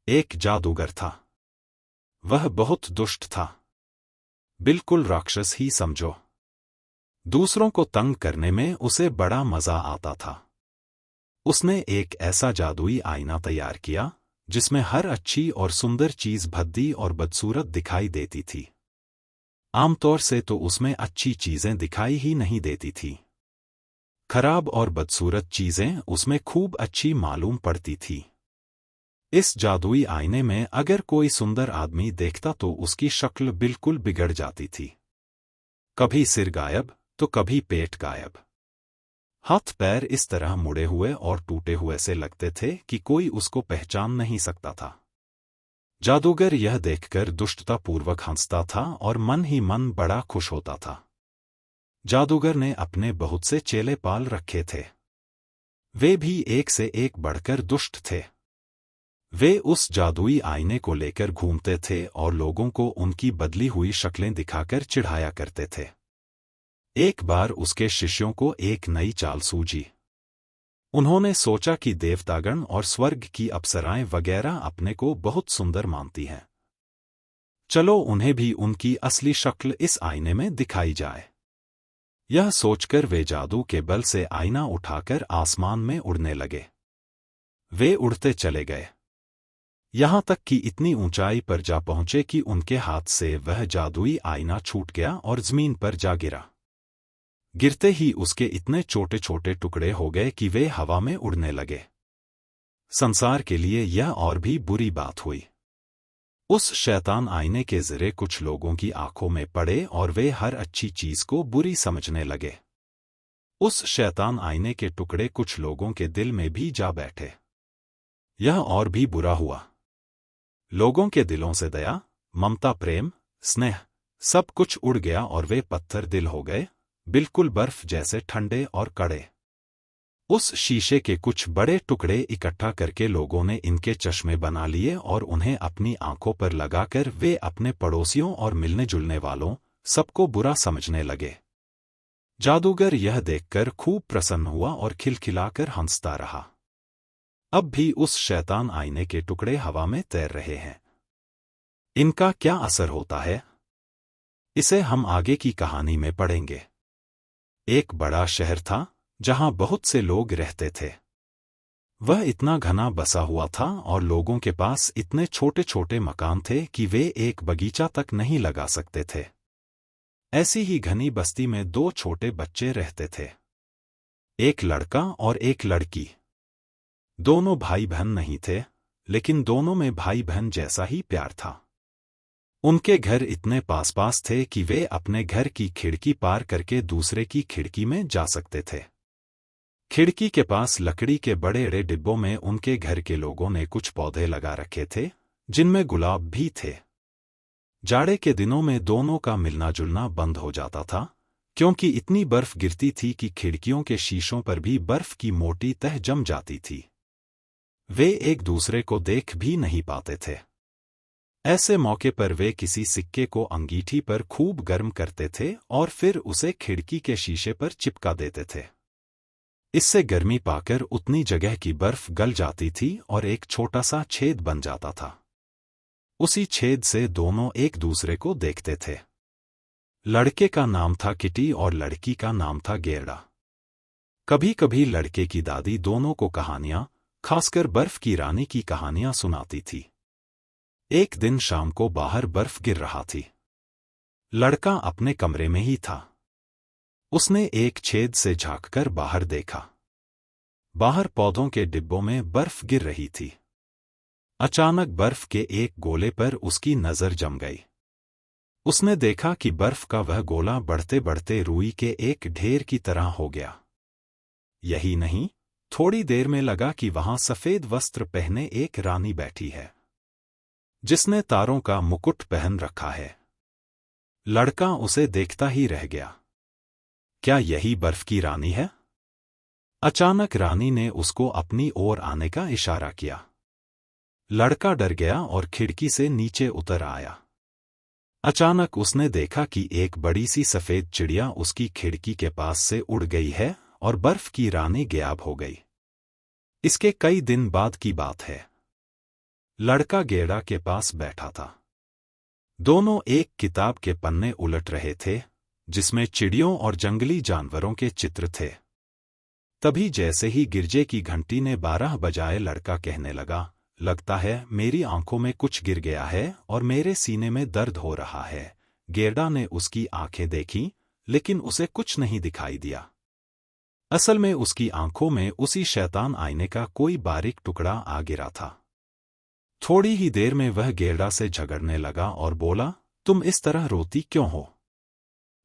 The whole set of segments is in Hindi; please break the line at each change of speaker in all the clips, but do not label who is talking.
एक जादूगर था। वह बहुत दुष्ट था, बिल्कुल राक्षस ही समझो। दूसरों को तंग करने में उसे बड़ा मजा आता था। उसने एक ऐसा जादुई आईना तैयार किया जिसमें हर अच्छी और सुंदर चीज भद्दी और बदसूरत दिखाई देती थी। आमतौर से तो उसमें अच्छी चीजें दिखाई ही नहीं देती थी। खराब और बदसूरत चीजें उसमें खूब अच्छी मालूम पड़ती थी। इस जादुई आईने में अगर कोई सुंदर आदमी देखता तो उसकी शक्ल बिल्कुल बिगड़ जाती थी। कभी सिर गायब तो कभी पेट गायब। हाथ पैर इस तरह मुड़े हुए और टूटे हुए से लगते थे कि कोई उसको पहचान नहीं सकता था। जादूगर यह देखकर दुष्टतापूर्वक हंसता था और मन ही मन बड़ा खुश होता था। जादूगर ने अपने बहुत से चेले पाल रखे थे। वे भी एक से एक बढ़कर दुष्ट थे। वे उस जादुई आईने को लेकर घूमते थे और लोगों को उनकी बदली हुई शक्लें दिखाकर चिढ़ाया करते थे। एक बार उसके शिष्यों को एक नई चाल सूझी। उन्होंने सोचा कि देवतागण और स्वर्ग की अप्सराएं वगैरह अपने को बहुत सुंदर मानती हैं। चलो उन्हें भी उनकी असली शक्ल इस आईने में दिखाई जाए। यह सोचकर वे जादू के बल से आईना उठाकर आसमान में उड़ने लगे। वे उड़ते चले गए, यहां तक कि इतनी ऊंचाई पर जा पहुंचे कि उनके हाथ से वह जादुई आईना छूट गया और जमीन पर जा गिरा। गिरते ही उसके इतने छोटे छोटे टुकड़े हो गए कि वे हवा में उड़ने लगे। संसार के लिए यह और भी बुरी बात हुई। उस शैतान आईने के जरिए कुछ लोगों की आंखों में पड़े और वे हर अच्छी चीज को बुरी समझने लगे। उस शैतान आईने के टुकड़े कुछ लोगों के दिल में भी जा बैठे। यह और भी बुरा हुआ। लोगों के दिलों से दया, ममता, प्रेम, स्नेह सब कुछ उड़ गया और वे पत्थर दिल हो गए, बिल्कुल बर्फ जैसे ठंडे और कड़े। उस शीशे के कुछ बड़े टुकड़े इकट्ठा करके लोगों ने इनके चश्मे बना लिए और उन्हें अपनी आंखों पर लगाकर वे अपने पड़ोसियों और मिलने जुलने वालों सबको बुरा समझने लगे। जादूगर यह देखकर खूब प्रसन्न हुआ और खिलखिलाकर हंसता रहा। अब भी उस शैतान आईने के टुकड़े हवा में तैर रहे हैं। इनका क्या असर होता है, इसे हम आगे की कहानी में पढ़ेंगे। एक बड़ा शहर था जहां बहुत से लोग रहते थे। वह इतना घना बसा हुआ था और लोगों के पास इतने छोटे छोटे मकान थे कि वे एक बगीचा तक नहीं लगा सकते थे। ऐसी ही घनी बस्ती में दो छोटे बच्चे रहते थे, एक लड़का और एक लड़की। दोनों भाई बहन नहीं थे, लेकिन दोनों में भाई बहन जैसा ही प्यार था। उनके घर इतने पास पास थे कि वे अपने घर की खिड़की पार करके दूसरे की खिड़की में जा सकते थे। खिड़की के पास लकड़ी के बड़े बड़े डिब्बों में उनके घर के लोगों ने कुछ पौधे लगा रखे थे, जिनमें गुलाब भी थे। जाड़े के दिनों में दोनों का मिलना जुलना बंद हो जाता था, क्योंकि इतनी बर्फ गिरती थी कि खिड़कियों के शीशों पर भी बर्फ की मोटी तह जम जाती थी। वे एक दूसरे को देख भी नहीं पाते थे। ऐसे मौके पर वे किसी सिक्के को अंगीठी पर खूब गर्म करते थे और फिर उसे खिड़की के शीशे पर चिपका देते थे। इससे गर्मी पाकर उतनी जगह की बर्फ गल जाती थी और एक छोटा सा छेद बन जाता था। उसी छेद से दोनों एक दूसरे को देखते थे। लड़के का नाम था किटी और लड़की का नाम था गेरड़ा। कभी कभी लड़के की दादी दोनों को कहानियां, खासकर बर्फ की रानी की कहानियां सुनाती थी। एक दिन शाम को बाहर बर्फ गिर रहा थी। लड़का अपने कमरे में ही था। उसने एक छेद से झांककर बाहर देखा। बाहर पौधों के डिब्बों में बर्फ गिर रही थी। अचानक बर्फ के एक गोले पर उसकी नजर जम गई। उसने देखा कि बर्फ का वह गोला बढ़ते बढ़ते रुई के एक ढेर की तरह हो गया। यही नहीं, थोड़ी देर में लगा कि वहां सफेद वस्त्र पहने एक रानी बैठी है, जिसने तारों का मुकुट पहन रखा है। लड़का उसे देखता ही रह गया। क्या यही बर्फ की रानी है? अचानक रानी ने उसको अपनी ओर आने का इशारा किया। लड़का डर गया और खिड़की से नीचे उतर आया। अचानक उसने देखा कि एक बड़ी सी सफेद चिड़िया उसकी खिड़की के पास से उड़ गई है और बर्फ की रानी गायब हो गई। इसके कई दिन बाद की बात है। लड़का गेड़ा के पास बैठा था। दोनों एक किताब के पन्ने उलट रहे थे जिसमें चिड़ियों और जंगली जानवरों के चित्र थे। तभी जैसे ही गिरजे की घंटी ने 12 बजाए, लड़का कहने लगा, लगता है मेरी आंखों में कुछ गिर गया है और मेरे सीने में दर्द हो रहा है। गेड़ा ने उसकी आंखें देखीं, लेकिन उसे कुछ नहीं दिखाई दिया। असल में उसकी आंखों में उसी शैतान आईने का कोई बारीक टुकड़ा आ गिरा था। थोड़ी ही देर में वह गेड़ा से झगड़ने लगा और बोला, तुम इस तरह रोती क्यों हो?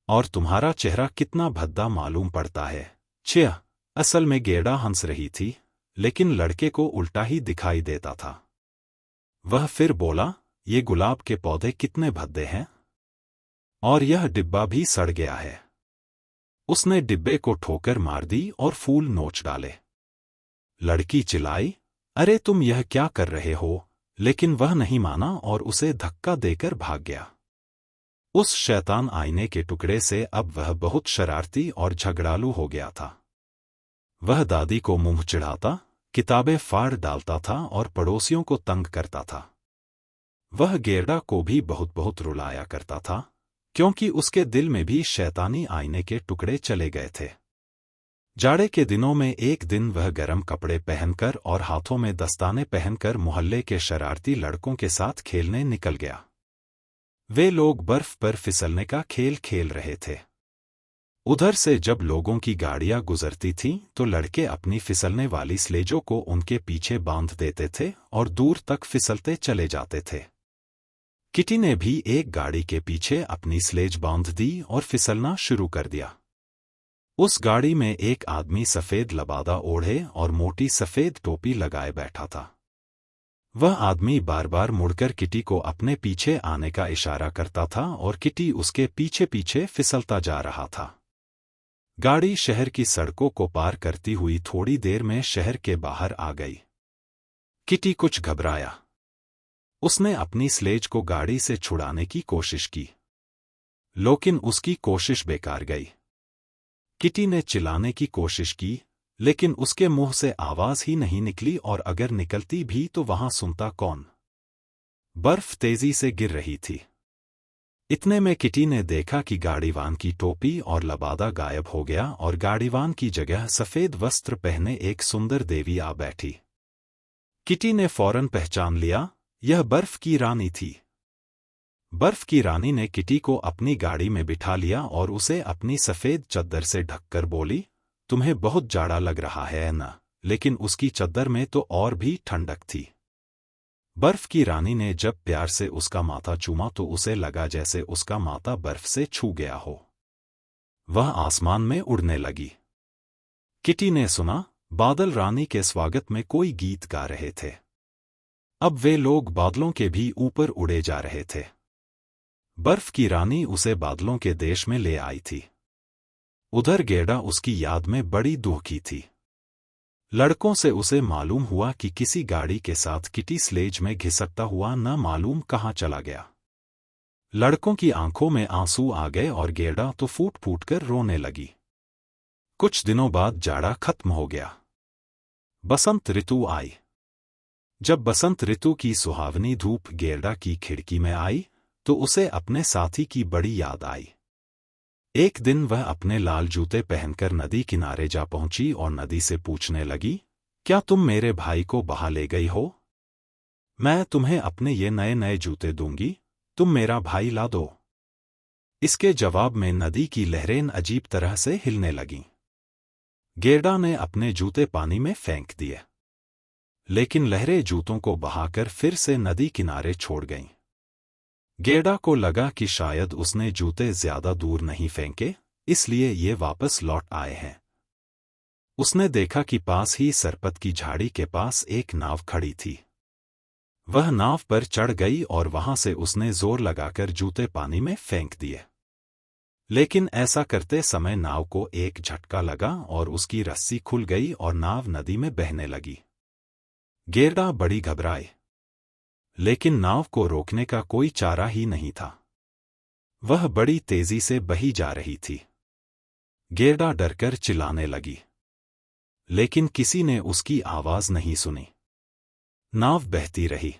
और तुम्हारा चेहरा कितना भद्दा मालूम पड़ता है। छिया। असल में गेड़ा हंस रही थी, लेकिन लड़के को उल्टा ही दिखाई देता था। वह फिर बोला, ये गुलाब के पौधे कितने भद्दे हैं, और यह डिब्बा भी सड़ गया है। उसने डिब्बे को ठोकर मार दी और फूल नोच डाले। लड़की चिल्लाई, अरे तुम यह क्या कर रहे हो? लेकिन वह नहीं माना और उसे धक्का देकर भाग गया। उस शैतान आईने के टुकड़े से अब वह बहुत शरारती और झगड़ालू हो गया था। वह दादी को मुंह चिढ़ाता, किताबें फाड़ डालता था और पड़ोसियों को तंग करता था। वह गेड़ा को भी बहुत बहुत रुलाया करता था, क्योंकि उसके दिल में भी शैतानी आईने के टुकड़े चले गए थे। जाड़े के दिनों में एक दिन वह गर्म कपड़े पहनकर और हाथों में दस्ताने पहनकर मोहल्ले के शरारती लड़कों के साथ खेलने निकल गया। वे लोग बर्फ पर फिसलने का खेल खेल रहे थे। उधर से जब लोगों की गाड़ियां गुजरती थीं तो लड़के अपनी फिसलने वाली स्लेजों को उनके पीछे बांध देते थे और दूर तक फिसलते चले जाते थे। किटी ने भी एक गाड़ी के पीछे अपनी स्लेज बांध दी और फिसलना शुरू कर दिया। उस गाड़ी में एक आदमी सफेद लबादा ओढ़े और मोटी सफेद टोपी लगाए बैठा था। वह आदमी बार बार मुड़कर किटी को अपने पीछे आने का इशारा करता था और किटी उसके पीछे पीछे फिसलता जा रहा था। गाड़ी शहर की सड़कों को पार करती हुई थोड़ी देर में शहर के बाहर आ गई। किटी कुछ घबराया। उसने अपनी स्लेज को गाड़ी से छुड़ाने की कोशिश की, लेकिन उसकी कोशिश बेकार गई। किटी ने चिल्लाने की कोशिश की, लेकिन उसके मुंह से आवाज ही नहीं निकली, और अगर निकलती भी तो वहां सुनता कौन? बर्फ तेजी से गिर रही थी। इतने में किटी ने देखा कि गाड़ीवान की टोपी और लबादा गायब हो गया और गाड़ीवान की जगह सफेद वस्त्र पहने एक सुंदर देवी आ बैठी। किटी ने फौरन पहचान लिया, यह बर्फ की रानी थी। बर्फ की रानी ने किटी को अपनी गाड़ी में बिठा लिया और उसे अपनी सफेद चद्दर से ढककर बोली, तुम्हें बहुत जाड़ा लग रहा है ना? लेकिन उसकी चद्दर में तो और भी ठंडक थी। बर्फ की रानी ने जब प्यार से उसका माथा चूमा तो उसे लगा जैसे उसका माथा बर्फ से छू गया हो। वह आसमान में उड़ने लगी। किटी ने सुना, बादल रानी के स्वागत में कोई गीत गा रहे थे। अब वे लोग बादलों के भी ऊपर उड़े जा रहे थे। बर्फ की रानी उसे बादलों के देश में ले आई थी। उधर गेड़ा उसकी याद में बड़ी दुखी थी। लड़कों से उसे मालूम हुआ कि किसी गाड़ी के साथ किटी स्लेज में घिसकता हुआ न मालूम कहाँ चला गया। लड़कों की आंखों में आंसू आ गए और गेड़ा तो फूट फूट कर रोने लगी। कुछ दिनों बाद जाड़ा खत्म हो गया। बसंत ऋतु आई। जब बसंत ऋतु की सुहावनी धूप गेड़ा की खिड़की में आई तो उसे अपने साथी की बड़ी याद आई। एक दिन वह अपने लाल जूते पहनकर नदी किनारे जा पहुंची और नदी से पूछने लगी, क्या तुम मेरे भाई को बहा ले गई हो? मैं तुम्हें अपने ये नए नए जूते दूंगी, तुम मेरा भाई ला दो। इसके जवाब में नदी की लहरें अजीब तरह से हिलने लगीं। गेड़ा ने अपने जूते पानी में फेंक दिए, लेकिन लहरें जूतों को बहाकर फिर से नदी किनारे छोड़ गईं। गेड़ा को लगा कि शायद उसने जूते ज्यादा दूर नहीं फेंके, इसलिए ये वापस लौट आए हैं। उसने देखा कि पास ही सरपत की झाड़ी के पास एक नाव खड़ी थी। वह नाव पर चढ़ गई और वहां से उसने जोर लगाकर जूते पानी में फेंक दिए। लेकिन ऐसा करते समय नाव को एक झटका लगा और उसकी रस्सी खुल गई और नाव नदी में बहने लगी। गेड़ा बड़ी घबराई, लेकिन नाव को रोकने का कोई चारा ही नहीं था। वह बड़ी तेजी से बही जा रही थी। गेड़ा डरकर चिल्लाने लगी, लेकिन किसी ने उसकी आवाज नहीं सुनी। नाव बहती रही।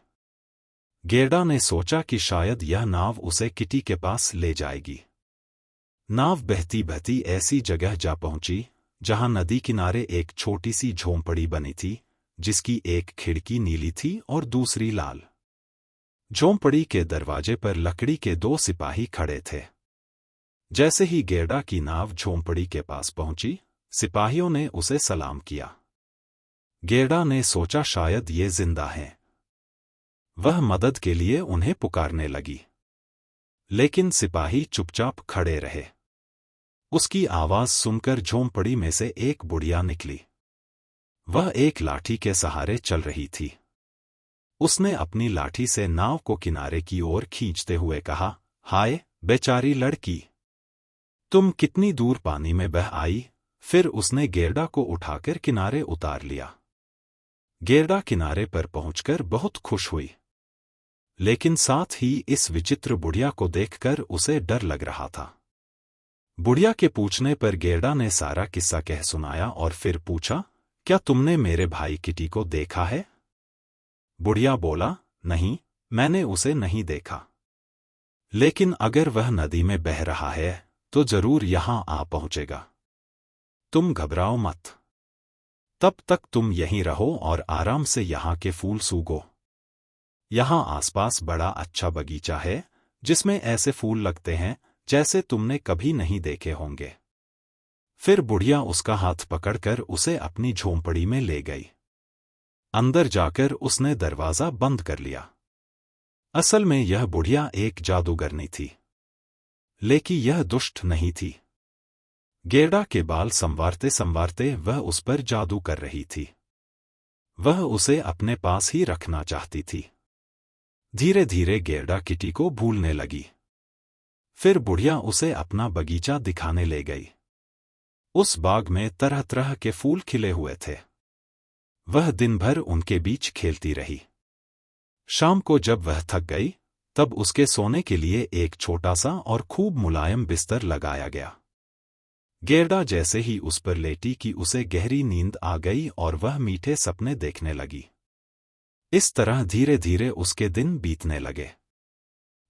गेरडा ने सोचा कि शायद यह नाव उसे किटी के पास ले जाएगी। नाव बहती बहती ऐसी जगह जा पहुंची जहां नदी किनारे एक छोटी सी झोंपड़ी बनी थी, जिसकी एक खिड़की नीली थी और दूसरी लाल। झोंपड़ी के दरवाजे पर लकड़ी के 2 सिपाही खड़े थे। जैसे ही गेरडा की नाव झोंपड़ी के पास पहुंची, सिपाहियों ने उसे सलाम किया। गेरडा ने सोचा शायद ये जिंदा हैं। वह मदद के लिए उन्हें पुकारने लगी, लेकिन सिपाही चुपचाप खड़े रहे। उसकी आवाज सुनकर झोंपड़ी में से एक बुढ़िया निकली। वह एक लाठी के सहारे चल रही थी। उसने अपनी लाठी से नाव को किनारे की ओर खींचते हुए कहा, हाय बेचारी लड़की, तुम कितनी दूर पानी में बह आई। फिर उसने गेरडा को उठाकर किनारे उतार लिया। गेरडा किनारे पर पहुंचकर बहुत खुश हुई, लेकिन साथ ही इस विचित्र बुढ़िया को देखकर उसे डर लग रहा था। बुढ़िया के पूछने पर गेरडा ने सारा किस्सा कह सुनाया और फिर पूछा, क्या तुमने मेरे भाई किटी को देखा है? बुढ़िया बोला, नहीं, मैंने उसे नहीं देखा, लेकिन अगर वह नदी में बह रहा है तो जरूर यहां आ पहुंचेगा। तुम घबराओ मत, तब तक तुम यहीं रहो और आराम से यहाँ के फूल सूंघो। यहाँ आसपास बड़ा अच्छा बगीचा है जिसमें ऐसे फूल लगते हैं जैसे तुमने कभी नहीं देखे होंगे। फिर बुढ़िया उसका हाथ पकड़कर उसे अपनी झोंपड़ी में ले गई। अंदर जाकर उसने दरवाजा बंद कर लिया। असल में यह बुढ़िया एक जादूगरनी थी, लेकिन यह दुष्ट नहीं थी। गेरडा के बाल संवारते संवारते वह उस पर जादू कर रही थी। वह उसे अपने पास ही रखना चाहती थी। धीरे धीरे गेरडा किटी को भूलने लगी। फिर बुढ़िया उसे अपना बगीचा दिखाने ले गई। उस बाग में तरह तरह के फूल खिले हुए थे। वह दिन भर उनके बीच खेलती रही। शाम को जब वह थक गई, तब उसके सोने के लिए एक छोटा सा और खूब मुलायम बिस्तर लगाया गया। गेरडा जैसे ही उस पर लेटी कि उसे गहरी नींद आ गई और वह मीठे सपने देखने लगी। इस तरह धीरे धीरे उसके दिन बीतने लगे।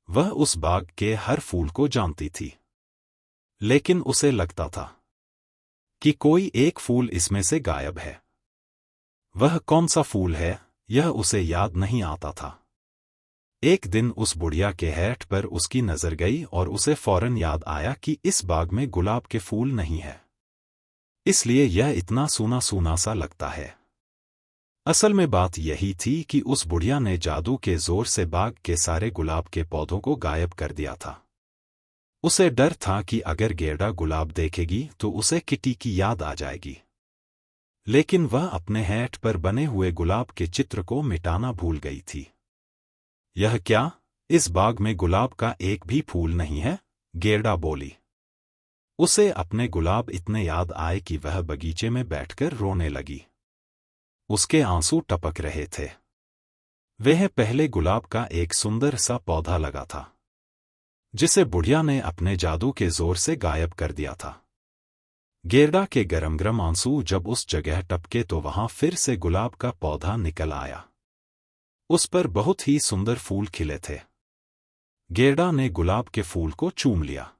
वह उस बाग के हर फूल को जानती थी, लेकिन उसे लगता था कि कोई एक फूल इसमें से गायब है। वह कौन सा फूल है, यह उसे याद नहीं आता था। एक दिन उस बुढ़िया के हैठ पर उसकी नजर गई और उसे फौरन याद आया कि इस बाग में गुलाब के फूल नहीं है, इसलिए यह इतना सूना सूना सा लगता है। असल में बात यही थी कि उस बुढ़िया ने जादू के जोर से बाग के सारे गुलाब के पौधों को गायब कर दिया था। उसे डर था कि अगर गेरडा गुलाब देखेगी तो उसे किटी की याद आ जाएगी, लेकिन वह अपने हैठ पर बने हुए गुलाब के चित्र को मिटाना भूल गई थी। यह क्या, इस बाग में गुलाब का एक भी फूल नहीं है? गेरडा बोली। उसे अपने गुलाब इतने याद आए कि वह बगीचे में बैठकर रोने लगी। उसके आंसू टपक रहे थे। वह पहले गुलाब का एक सुंदर सा पौधा लगा था, जिसे बुढ़िया ने अपने जादू के जोर से गायब कर दिया था। गेरडा के गरम गरम आंसू जब उस जगह टपके तो वहां फिर से गुलाब का पौधा निकल आया। उस पर बहुत ही सुंदर फूल खिले थे। गेरडा ने गुलाब के फूल को चूम लिया।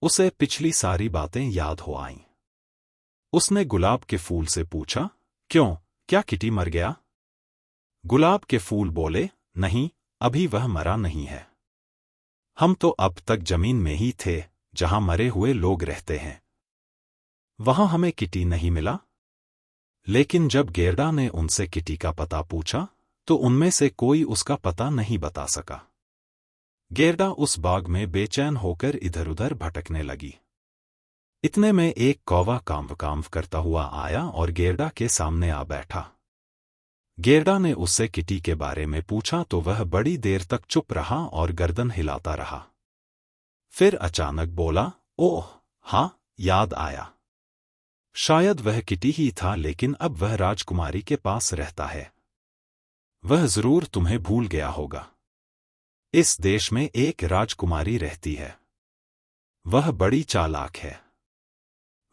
उसे पिछली सारी बातें याद हो आईं। उसने गुलाब के फूल से पूछा, क्यों, क्या किटी मर गया? गुलाब के फूल बोले, नहीं, अभी वह मरा नहीं है। हम तो अब तक जमीन में ही थे जहां मरे हुए लोग रहते हैं। वहां हमें किटी नहीं मिला। लेकिन जब गेरडा ने उनसे किटी का पता पूछा तो उनमें से कोई उसका पता नहीं बता सका। गेरडा उस बाग में बेचैन होकर इधर उधर भटकने लगी। इतने में एक कौवा कांव कांव करता हुआ आया और गेरडा के सामने आ बैठा। गेरडा ने उससे किटी के बारे में पूछा तो वह बड़ी देर तक चुप रहा और गर्दन हिलाता रहा। फिर अचानक बोला, ओह हाँ, याद आया। शायद वह किटी ही था, लेकिन अब वह राजकुमारी के पास रहता है। वह जरूर तुम्हें भूल गया होगा। इस देश में एक राजकुमारी रहती है। वह बड़ी चालाक है।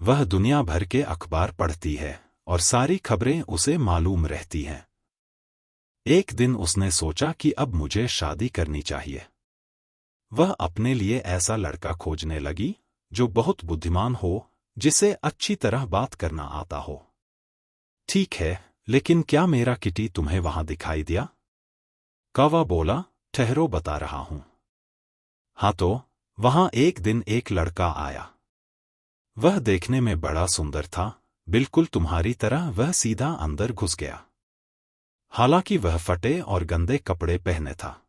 वह दुनिया भर के अखबार पढ़ती है और सारी खबरें उसे मालूम रहती हैं। एक दिन उसने सोचा कि अब मुझे शादी करनी चाहिए। वह अपने लिए ऐसा लड़का खोजने लगी जो बहुत बुद्धिमान हो, जिसे अच्छी तरह बात करना आता हो। ठीक है, लेकिन क्या मेरा किटी तुम्हें वहां दिखाई दिया? कौवा बोला, ठहरो बता रहा हूं। हाँ तो, वहां एक दिन एक लड़का आया। वह देखने में बड़ा सुंदर था, बिल्कुल तुम्हारी तरह। वह सीधा अंदर घुस गया। हालांकि वह फटे और गंदे कपड़े पहने था,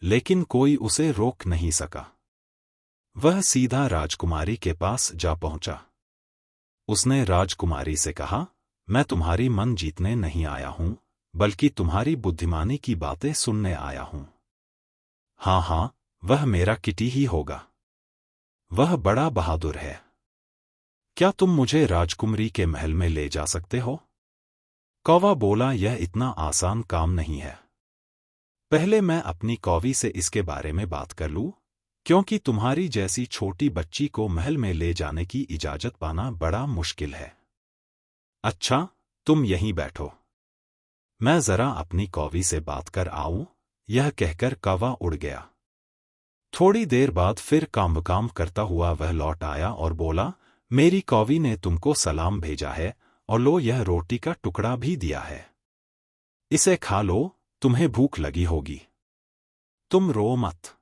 लेकिन कोई उसे रोक नहीं सका। वह सीधा राजकुमारी के पास जा पहुंचा। उसने राजकुमारी से कहा, मैं तुम्हारी मन जीतने नहीं आया हूं, बल्कि तुम्हारी बुद्धिमानी की बातें सुनने आया हूं। हाँ हाँ, वह मेरा किटी ही होगा। वह बड़ा बहादुर है। क्या तुम मुझे राजकुमारी के महल में ले जा सकते हो? कौवा बोला, यह इतना आसान काम नहीं है। पहले मैं अपनी कौवी से इसके बारे में बात कर लूं, क्योंकि तुम्हारी जैसी छोटी बच्ची को महल में ले जाने की इजाजत पाना बड़ा मुश्किल है। अच्छा, तुम यहीं बैठो, मैं जरा अपनी कौवी से बात कर आऊं। यह कहकर कौवा उड़ गया। थोड़ी देर बाद फिर काम करता हुआ वह लौट आया और बोला, मेरी कौवी ने तुमको सलाम भेजा है, और लो, यह रोटी का टुकड़ा भी दिया है। इसे खा लो, तुम्हें भूख लगी होगी। तुम रो मत,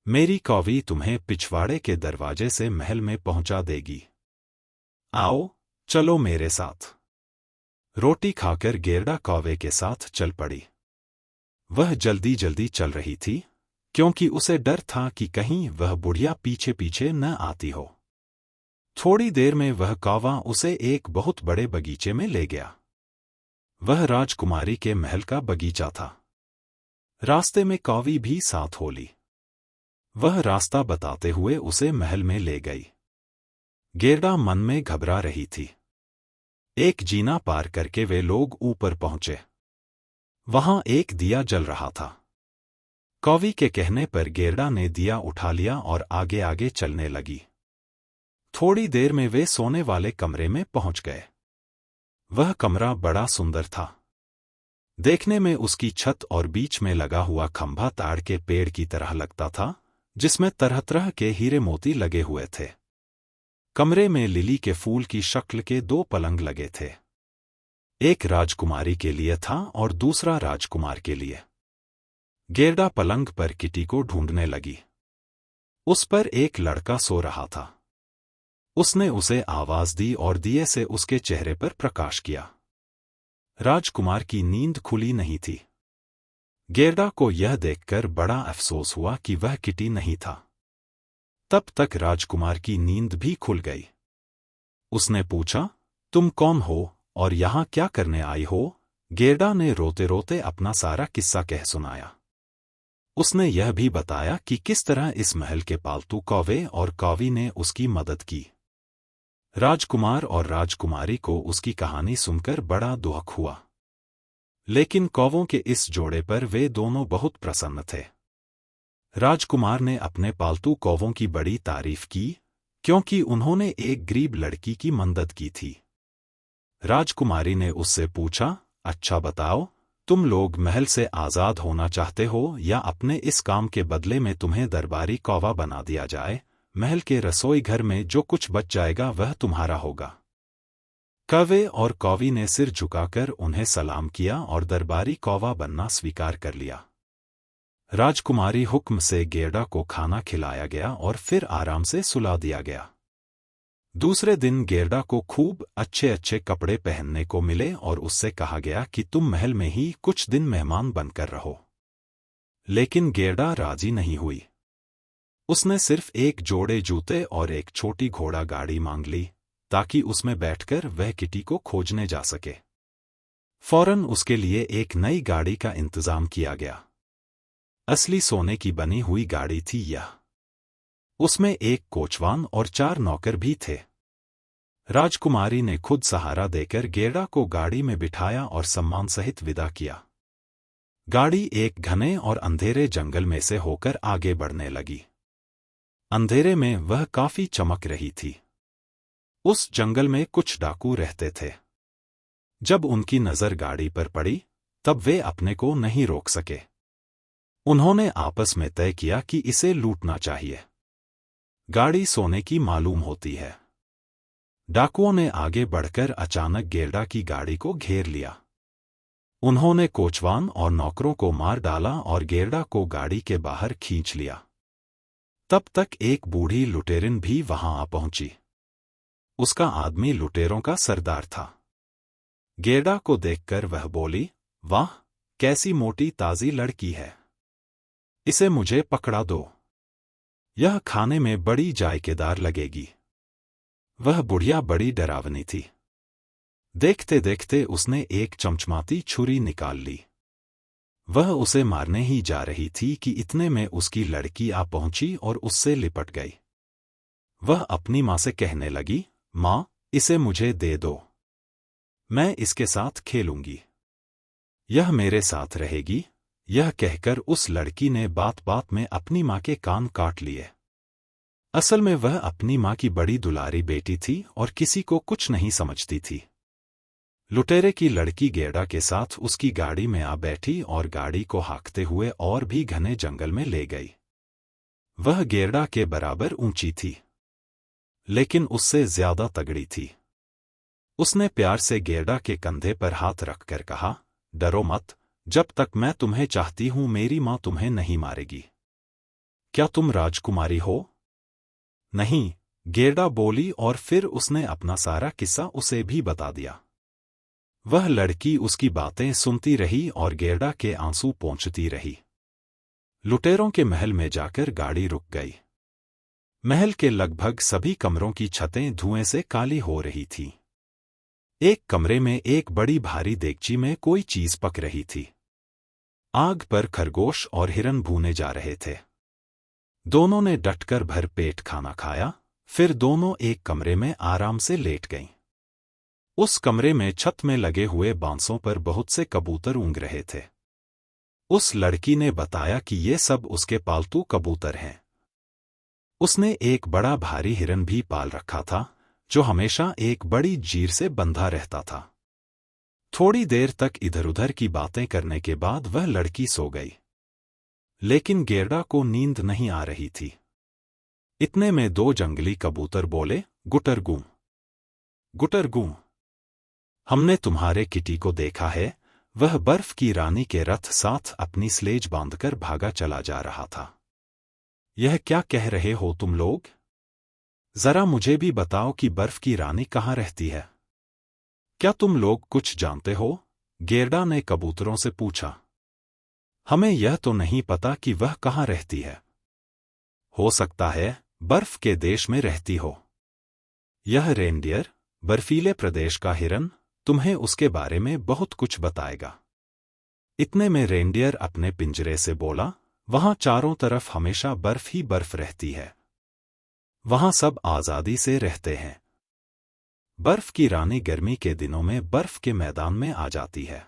मेरी कौवी तुम्हें पिछवाड़े के दरवाजे से महल में पहुंचा देगी। आओ, चलो मेरे साथ। रोटी खाकर गेरडा कौवे के साथ चल पड़ी। वह जल्दी जल्दी चल रही थी, क्योंकि उसे डर था कि कहीं वह बुढ़िया पीछे पीछे न आती हो। थोड़ी देर में वह कौवा उसे एक बहुत बड़े बगीचे में ले गया। वह राजकुमारी के महल का बगीचा था। रास्ते में कौवी भी साथ हो ली। वह रास्ता बताते हुए उसे महल में ले गई। गेरडा मन में घबरा रही थी। एक जीना पार करके वे लोग ऊपर पहुंचे। वहां एक दिया जल रहा था। कौवी के कहने पर गेरडा ने दिया उठा लिया और आगे आगे चलने लगी। थोड़ी देर में वे सोने वाले कमरे में पहुंच गए। वह कमरा बड़ा सुंदर था। देखने में उसकी छत और बीच में लगा हुआ खंभा ताड़ के पेड़ की तरह लगता था, जिसमें तरह तरह के हीरे मोती लगे हुए थे। कमरे में लिली के फूल की शक्ल के 2 पलंग लगे थे। एक राजकुमारी के लिए था और दूसरा राजकुमार के लिए। गेरडा पलंग पर किटी को ढूंढने लगी। उस पर एक लड़का सो रहा था। उसने उसे आवाज दी और दिए से उसके चेहरे पर प्रकाश किया। राजकुमार की नींद खुली नहीं थी। गेरडा को यह देखकर बड़ा अफसोस हुआ कि वह किटी नहीं था। तब तक राजकुमार की नींद भी खुल गई। उसने पूछा, तुम कौन हो और यहां क्या करने आई हो? गेरडा ने रोते रोते अपना सारा किस्सा कह सुनाया। उसने यह भी बताया कि किस तरह इस महल के पालतू कौवे और कौवी ने उसकी मदद की। राजकुमार और राजकुमारी को उसकी कहानी सुनकर बड़ा दुख हुआ। लेकिन कौवों के इस जोड़े पर वे दोनों बहुत प्रसन्न थे। राजकुमार ने अपने पालतू कौवों की बड़ी तारीफ की, क्योंकि उन्होंने एक गरीब लड़की की मदद की थी। राजकुमारी ने उससे पूछा, अच्छा बताओ, तुम लोग महल से आजाद होना चाहते हो या अपने इस काम के बदले में तुम्हें दरबारी कौवा बना दिया जाए? महल के रसोई घर में जो कुछ बच जाएगा वह तुम्हारा होगा। कौवे और कौवी ने सिर झुकाकर उन्हें सलाम किया और दरबारी कौवा बनना स्वीकार कर लिया। राजकुमारी हुक्म से गेरडा को खाना खिलाया गया और फिर आराम से सुला दिया गया। दूसरे दिन गेरडा को खूब अच्छे अच्छे कपड़े पहनने को मिले और उससे कहा गया कि तुम महल में ही कुछ दिन मेहमान बनकर रहो। लेकिन गेरडा राजी नहीं हुई। उसने सिर्फ एक जोड़े जूते और एक छोटी घोड़ा गाड़ी मांग ली, ताकि उसमें बैठकर वह किटी को खोजने जा सके। फौरन उसके लिए एक नई गाड़ी का इंतजाम किया गया। असली सोने की बनी हुई गाड़ी थी यह। उसमें एक कोचवान और 4 नौकर भी थे। राजकुमारी ने खुद सहारा देकर गेरडा को गाड़ी में बिठाया और सम्मान सहित विदा किया। गाड़ी एक घने और अंधेरे जंगल में से होकर आगे बढ़ने लगी। अंधेरे में वह काफी चमक रही थी। उस जंगल में कुछ डाकू रहते थे। जब उनकी नजर गाड़ी पर पड़ी, तब वे अपने को नहीं रोक सके। उन्होंने आपस में तय किया कि इसे लूटना चाहिए। गाड़ी सोने की मालूम होती है। डाकुओं ने आगे बढ़कर अचानक गेरडा की गाड़ी को घेर लिया। उन्होंने कोचवान और नौकरों को मार डाला और गेरडा को गाड़ी के बाहर खींच लिया। तब तक एक बूढ़ी लुटेरिन भी वहां आ पहुंची। उसका आदमी लुटेरों का सरदार था। गेरडा को देखकर वह बोली, वाह, कैसी मोटी ताजी लड़की है। इसे मुझे पकड़ा दो। यह खाने में बड़ी जायकेदार लगेगी। वह बुढ़िया बड़ी डरावनी थी। देखते देखते उसने एक चमचमाती छुरी निकाल ली। वह उसे मारने ही जा रही थी कि इतने में उसकी लड़की आ पहुंची और उससे लिपट गई। वह अपनी मां से कहने लगी, मां, इसे मुझे दे दो। मैं इसके साथ खेलूंगी। यह मेरे साथ रहेगी। यह कहकर उस लड़की ने बात बात में अपनी मां के कान काट लिए। असल में वह अपनी मां की बड़ी दुलारी बेटी थी और किसी को कुछ नहीं समझती थी। लुटेरे की लड़की गेरडा के साथ उसकी गाड़ी में आ बैठी और गाड़ी को हाँकते हुए और भी घने जंगल में ले गई। वह गेरडा के बराबर ऊंची थी, लेकिन उससे ज्यादा तगड़ी थी। उसने प्यार से गेरडा के कंधे पर हाथ रखकर कहा, डरो मत, जब तक मैं तुम्हें चाहती हूं मेरी मां तुम्हें नहीं मारेगी। क्या तुम राजकुमारी हो? नहीं, गेरडा बोली और फिर उसने अपना सारा किस्सा उसे भी बता दिया। वह लड़की उसकी बातें सुनती रही और गेरडा के आंसू पोंछती रही। लुटेरों के महल में जाकर गाड़ी रुक गई। महल के लगभग सभी कमरों की छतें धुएं से काली हो रही थीं। एक कमरे में एक बड़ी भारी देगची में कोई चीज पक रही थी। आग पर खरगोश और हिरन भूने जा रहे थे। दोनों ने डटकर भर पेट खाना खाया, फिर दोनों एक कमरे में आराम से लेट गईं। उस कमरे में छत में लगे हुए बांसों पर बहुत से कबूतर ऊँग रहे थे। उस लड़की ने बताया कि ये सब उसके पालतू कबूतर हैं। उसने एक बड़ा भारी हिरन भी पाल रखा था, जो हमेशा एक बड़ी जीर से बंधा रहता था। थोड़ी देर तक इधर-उधर की बातें करने के बाद वह लड़की सो गई। लेकिन गेरडा को नींद नहीं आ रही थी। इतने में दो जंगली कबूतर बोले, गुटरगू, गुटरगू, हमने तुम्हारे किटी को देखा है। वह बर्फ की रानी के रथ साथ अपनी स्लेज बांधकर भागा चला जा रहा था। यह क्या कह रहे हो तुम लोग? जरा मुझे भी बताओ कि बर्फ की रानी कहाँ रहती है। क्या तुम लोग कुछ जानते हो? गेरडा ने कबूतरों से पूछा। हमें यह तो नहीं पता कि वह कहाँ रहती है। हो सकता है बर्फ के देश में रहती हो। यह रेनडियर, बर्फीले प्रदेश का हिरन, तुम्हें उसके बारे में बहुत कुछ बताएगा। इतने में रेनडियर अपने पिंजरे से बोला, वहां चारों तरफ हमेशा बर्फ ही बर्फ रहती है। वहां सब आजादी से रहते हैं। बर्फ की रानी गर्मी के दिनों में बर्फ के मैदान में आ जाती है,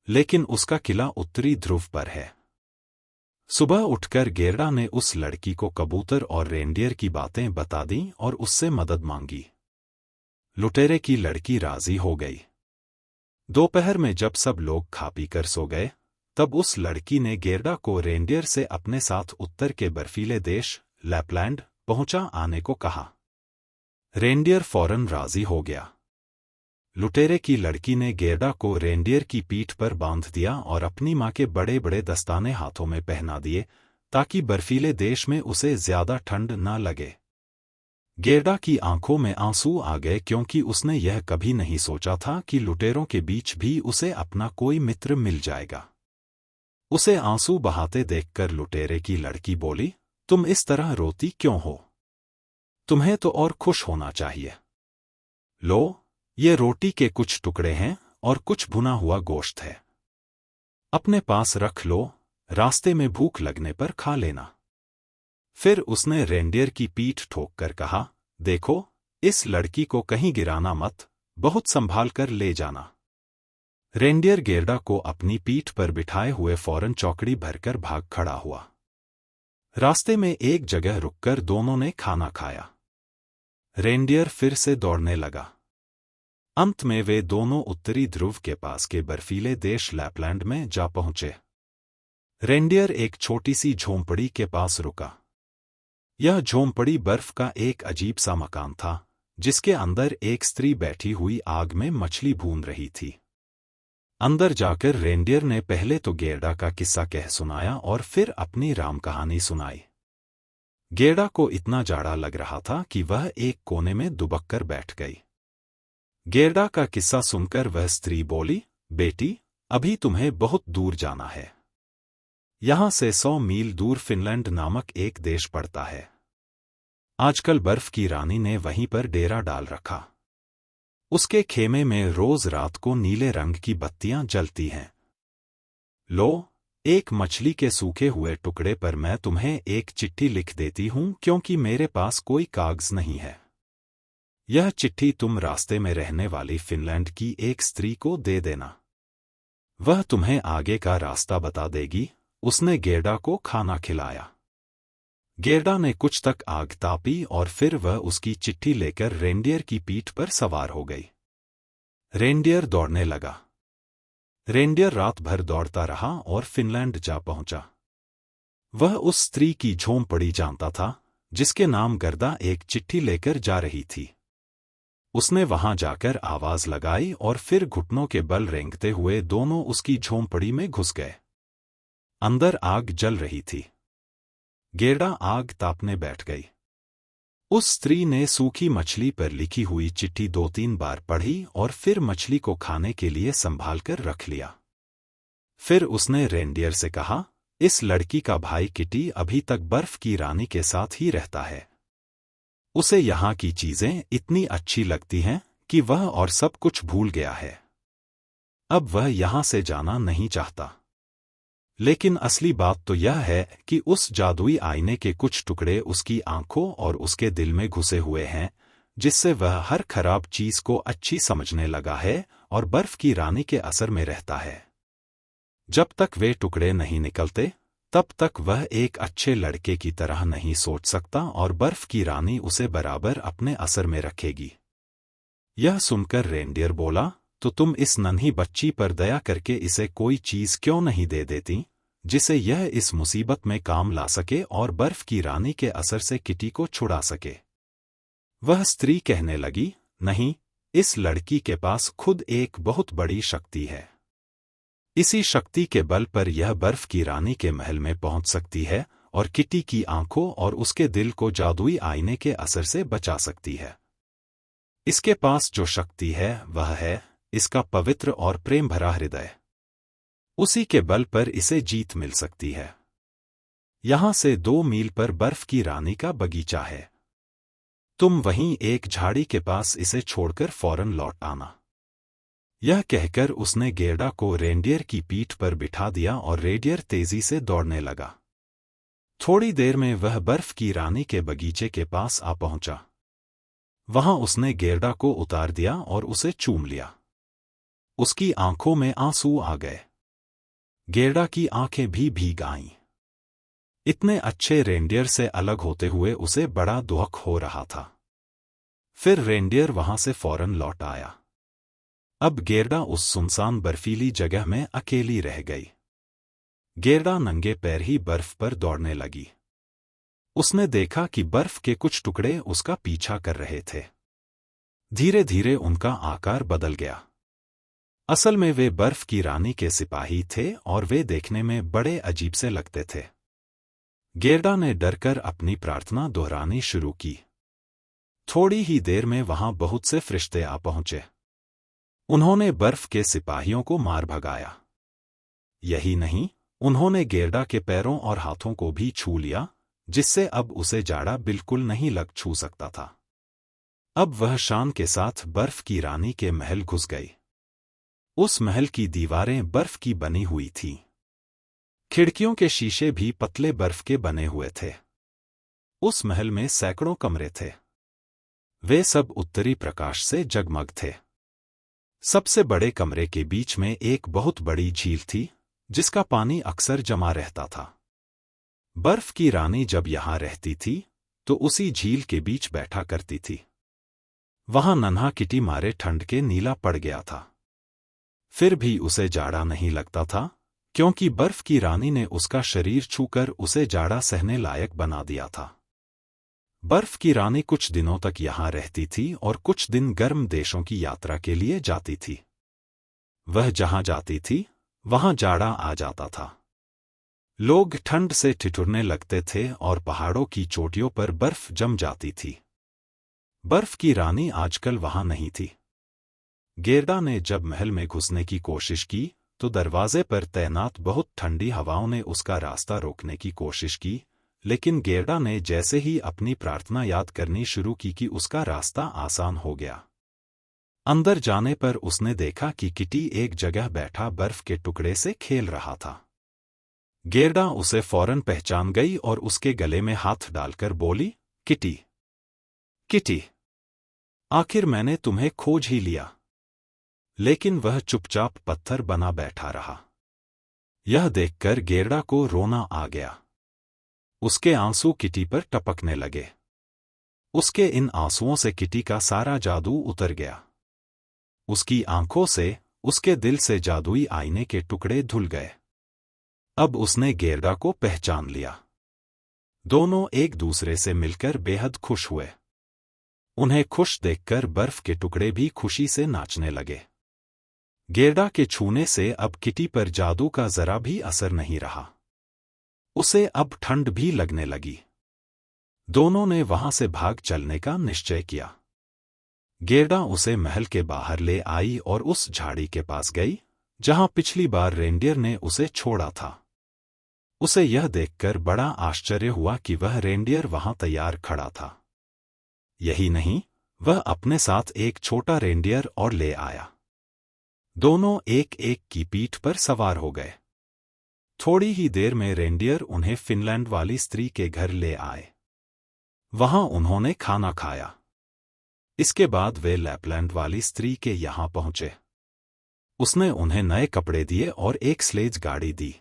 लेकिन उसका किला उत्तरी ध्रुव पर है। सुबह उठकर गेरडा ने उस लड़की को कबूतर और रेनडियर की बातें बता दीं और उससे मदद मांगी। लुटेरे की लड़की राजी हो गई। दोपहर में जब सब लोग खा पी कर सो गए, तब उस लड़की ने गेरडा को रेनडियर से अपने साथ उत्तर के बर्फीले देश लैपलैंड पहुंचा आने को कहा। रेनडियर फौरन राजी हो गया। लुटेरे की लड़की ने गेरडा को रेनडियर की पीठ पर बांध दिया और अपनी मां के बड़े बड़े दस्ताने हाथों में पहना दिए, ताकि बर्फीले देश में उसे ज्यादा ठंड न लगे। गेरडा की आंखों में आंसू आ गए, क्योंकि उसने यह कभी नहीं सोचा था कि लुटेरों के बीच भी उसे अपना कोई मित्र मिल जाएगा। उसे आंसू बहाते देखकर लुटेरे की लड़की बोली, तुम इस तरह रोती क्यों हो? तुम्हें तो और खुश होना चाहिए। लो, ये रोटी के कुछ टुकड़े हैं और कुछ भुना हुआ गोश्त है। अपने पास रख लो, रास्ते में भूख लगने पर खा लेना। फिर उसने रेनडियर की पीठ ठोककर कहा, देखो, इस लड़की को कहीं गिराना मत, बहुत संभाल कर ले जाना। रेनडियर गेरडा को अपनी पीठ पर बिठाए हुए फौरन चौकड़ी भरकर भाग खड़ा हुआ। रास्ते में एक जगह रुककर दोनों ने खाना खाया। रेनडियर फिर से दौड़ने लगा। अंत में वे दोनों उत्तरी ध्रुव के पास के बर्फीले देश लैपलैंड में जा पहुंचे। रेंडियर एक छोटी सी झोंपड़ी के पास रुका। यह झोंपड़ी बर्फ का एक अजीब सा मकान था, जिसके अंदर एक स्त्री बैठी हुई आग में मछली भून रही थी। अंदर जाकर रेंडियर ने पहले तो गेरडा का किस्सा कह सुनाया और फिर अपनी राम कहानी सुनाई। गेरडा को इतना जाड़ा लग रहा था कि वह एक कोने में दुबक कर बैठ गई। गेरडा का किस्सा सुनकर वह स्त्री बोली, बेटी, अभी तुम्हें बहुत दूर जाना है। यहां से 100 मील दूर फिनलैंड नामक एक देश पड़ता है। आजकल बर्फ की रानी ने वहीं पर डेरा डाल रखा। उसके खेमे में रोज रात को नीले रंग की बत्तियां जलती हैं। लो, एक मछली के सूखे हुए टुकड़े पर मैं तुम्हें एक चिट्ठी लिख देती हूं, क्योंकि मेरे पास कोई कागज नहीं है। यह चिट्ठी तुम रास्ते में रहने वाली फिनलैंड की एक स्त्री को दे देना। वह तुम्हें आगे का रास्ता बता देगी। उसने गेरडा को खाना खिलाया। गेरडा ने कुछ तक आग तापी और फिर वह उसकी चिट्ठी लेकर रेंडियर की पीठ पर सवार हो गई। रेंडियर दौड़ने लगा। रेंडियर रात भर दौड़ता रहा और फिनलैंड जा पहुंचा। वह उस स्त्री की झोंपड़ी जानता था, जिसके नाम गर्दा एक चिट्ठी लेकर जा रही थी। उसने वहां जाकर आवाज लगाई और फिर घुटनों के बल रेंगते हुए दोनों उसकी झोंपड़ी में घुस गए। अंदर आग जल रही थी। गेरडा आग तापने बैठ गई। उस स्त्री ने सूखी मछली पर लिखी हुई चिट्ठी 2-3 बार पढ़ी और फिर मछली को खाने के लिए संभाल कर रख लिया। फिर उसने रेंडियर से कहा, इस लड़की का भाई किटी अभी तक बर्फ की रानी के साथ ही रहता है। उसे यहाँ की चीजें इतनी अच्छी लगती हैं कि वह और सब कुछ भूल गया है। अब वह यहाँ से जाना नहीं चाहता। लेकिन असली बात तो यह है कि उस जादुई आईने के कुछ टुकड़े उसकी आंखों और उसके दिल में घुसे हुए हैं, जिससे वह हर खराब चीज को अच्छी समझने लगा है और बर्फ की रानी के असर में रहता है। जब तक वे टुकड़े नहीं निकलते, तब तक वह एक अच्छे लड़के की तरह नहीं सोच सकता और बर्फ की रानी उसे बराबर अपने असर में रखेगी। यह सुनकर रेंडियर बोला, तो तुम इस नन्ही बच्ची पर दया करके इसे कोई चीज क्यों नहीं दे देती, जिसे यह इस मुसीबत में काम ला सके और बर्फ की रानी के असर से किटी को छुड़ा सके। वह स्त्री कहने लगी, नहीं, इस लड़की के पास खुद एक बहुत बड़ी शक्ति है। इसी शक्ति के बल पर यह बर्फ की रानी के महल में पहुंच सकती है और किटी की आंखों और उसके दिल को जादुई आईने के असर से बचा सकती है। इसके पास जो शक्ति है वह है इसका पवित्र और प्रेम भरा हृदय। उसी के बल पर इसे जीत मिल सकती है। यहां से 2 मील पर बर्फ की रानी का बगीचा है। तुम वहीं एक झाड़ी के पास इसे छोड़कर फौरन लौट आना। यह कहकर उसने गेरडा को रेंडियर की पीठ पर बिठा दिया और रेंडियर तेजी से दौड़ने लगा। थोड़ी देर में वह बर्फ की रानी के बगीचे के पास आ पहुंचा। वहां उसने गेरडा को उतार दिया और उसे चूम लिया। उसकी आंखों में आंसू आ गए। गेरडा की आंखें भी भीग आईं। इतने अच्छे रेंडियर से अलग होते हुए उसे बड़ा दुख हो रहा था। फिर रेंडियर वहां से फौरन लौट आया। अब गेरडा उस सुनसान बर्फीली जगह में अकेली रह गई। गेरडा नंगे पैर ही बर्फ पर दौड़ने लगी। उसने देखा कि बर्फ के कुछ टुकड़े उसका पीछा कर रहे थे। धीरे धीरे उनका आकार बदल गया। असल में वे बर्फ की रानी के सिपाही थे और वे देखने में बड़े अजीब से लगते थे। गेरडा ने डरकर अपनी प्रार्थना दोहरानी शुरू की। थोड़ी ही देर में वहां बहुत से फरिश्ते आ पहुंचे। उन्होंने बर्फ के सिपाहियों को मार भगाया। यही नहीं, उन्होंने गेरडा के पैरों और हाथों को भी छू लिया, जिससे अब उसे जाड़ा बिल्कुल नहीं लग छू सकता था। अब वह शान के साथ बर्फ की रानी के महल घुस गई। उस महल की दीवारें बर्फ की बनी हुई थीं। खिड़कियों के शीशे भी पतले बर्फ के बने हुए थे। उस महल में सैकड़ों कमरे थे। वे सब उत्तरी प्रकाश से जगमग थे। सबसे बड़े कमरे के बीच में एक बहुत बड़ी झील थी, जिसका पानी अक्सर जमा रहता था। बर्फ की रानी जब यहां रहती थी, तो उसी झील के बीच बैठा करती थी। वहां नन्हा किटी मारे ठंड के नीला पड़ गया था। फिर भी उसे जाड़ा नहीं लगता था, क्योंकि बर्फ की रानी ने उसका शरीर छूकर उसे जाड़ा सहने लायक बना दिया था। बर्फ की रानी कुछ दिनों तक यहां रहती थी और कुछ दिन गर्म देशों की यात्रा के लिए जाती थी। वह जहां जाती थी, वहां जाड़ा आ जाता था। लोग ठंड से ठिठुरने लगते थे और पहाड़ों की चोटियों पर बर्फ जम जाती थी। बर्फ की रानी आजकल वहां नहीं थी। गेरडा ने जब महल में घुसने की कोशिश की, तो दरवाजे पर तैनात बहुत ठंडी हवाओं ने उसका रास्ता रोकने की कोशिश की, लेकिन गेरडा ने जैसे ही अपनी प्रार्थना याद करनी शुरू की कि उसका रास्ता आसान हो गया। अंदर जाने पर उसने देखा कि किटी एक जगह बैठा बर्फ के टुकड़े से खेल रहा था। गेरडा उसे फौरन पहचान गई और उसके गले में हाथ डालकर बोली, किटी, किटी, आखिर मैंने तुम्हें खोज ही लिया। लेकिन वह चुपचाप पत्थर बना बैठा रहा। यह देखकर गेरडा को रोना आ गया। उसके आंसू किटी पर टपकने लगे। उसके इन आंसुओं से किटी का सारा जादू उतर गया। उसकी आंखों से, उसके दिल से जादुई आईने के टुकड़े धुल गए। अब उसने गेरडा को पहचान लिया। दोनों एक दूसरे से मिलकर बेहद खुश हुए। उन्हें खुश देखकर बर्फ के टुकड़े भी खुशी से नाचने लगे। गेरडा के छूने से अब किटी पर जादू का जरा भी असर नहीं रहा। उसे अब ठंड भी लगने लगी। दोनों ने वहां से भाग चलने का निश्चय किया। गेरडा उसे महल के बाहर ले आई और उस झाड़ी के पास गई, जहां पिछली बार रेंडियर ने उसे छोड़ा था। उसे यह देखकर बड़ा आश्चर्य हुआ कि वह रेंडियर वहां तैयार खड़ा था। यही नहीं, वह अपने साथ एक छोटा रेंडियर और ले आया। दोनों एक एक की पीठ पर सवार हो गए। थोड़ी ही देर में रेंडियर उन्हें फिनलैंड वाली स्त्री के घर ले आए। वहां उन्होंने खाना खाया। इसके बाद वे लैपलैंड वाली स्त्री के यहां पहुंचे। उसने उन्हें नए कपड़े दिए और एक स्लेज गाड़ी दी।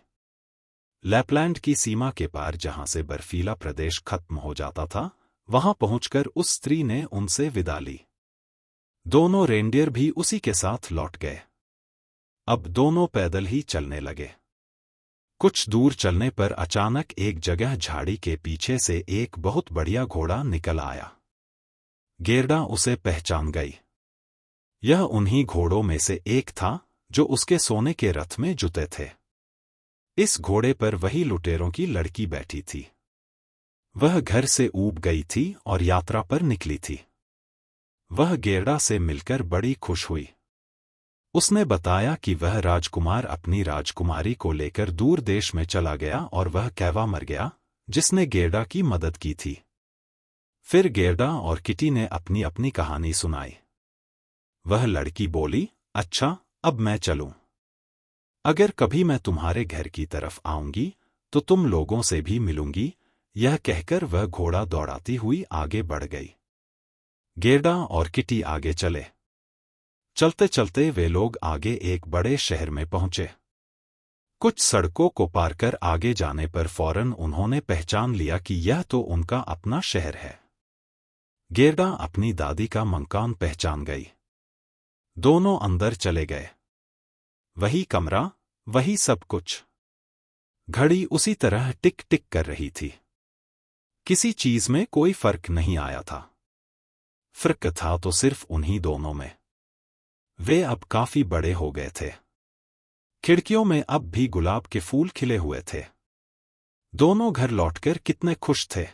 लैपलैंड की सीमा के पार जहां से बर्फीला प्रदेश खत्म हो जाता था, वहां पहुंचकर उस स्त्री ने उनसे विदा ली। दोनों रेंडियर भी उसी के साथ लौट गए। अब दोनों पैदल ही चलने लगे। कुछ दूर चलने पर अचानक एक जगह झाड़ी के पीछे से एक बहुत बढ़िया घोड़ा निकल आया। गेरडा उसे पहचान गई। यह उन्हीं घोड़ों में से एक था जो उसके सोने के रथ में जुते थे। इस घोड़े पर वही लुटेरों की लड़की बैठी थी। वह घर से ऊब गई थी और यात्रा पर निकली थी। वह गेरडा से मिलकर बड़ी खुश हुई। उसने बताया कि वह राजकुमार अपनी राजकुमारी को लेकर दूर देश में चला गया और वह कैवा मर गया, जिसने गेरडा की मदद की थी। फिर गेरडा और किटी ने अपनी अपनी कहानी सुनाई। वह लड़की बोली, अच्छा, अब मैं चलूं। अगर कभी मैं तुम्हारे घर की तरफ आऊंगी, तो तुम लोगों से भी मिलूंगी। यह कहकर वह घोड़ा दौड़ाती हुई आगे बढ़ गई। गेरडा और किटी आगे चले। चलते चलते वे लोग आगे एक बड़े शहर में पहुंचे। कुछ सड़कों को पार कर आगे जाने पर फौरन उन्होंने पहचान लिया कि यह तो उनका अपना शहर है। गेरडा अपनी दादी का मकान पहचान गई। दोनों अंदर चले गए। वही कमरा, वही सब कुछ। घड़ी उसी तरह टिक टिक कर रही थी। किसी चीज में कोई फर्क नहीं आया था। फर्क था तो सिर्फ उन्हीं दोनों में। वे अब काफी बड़े हो गए थे। खिड़कियों में अब भी गुलाब के फूल खिले हुए थे। दोनों घर लौटकर कितने खुश थे।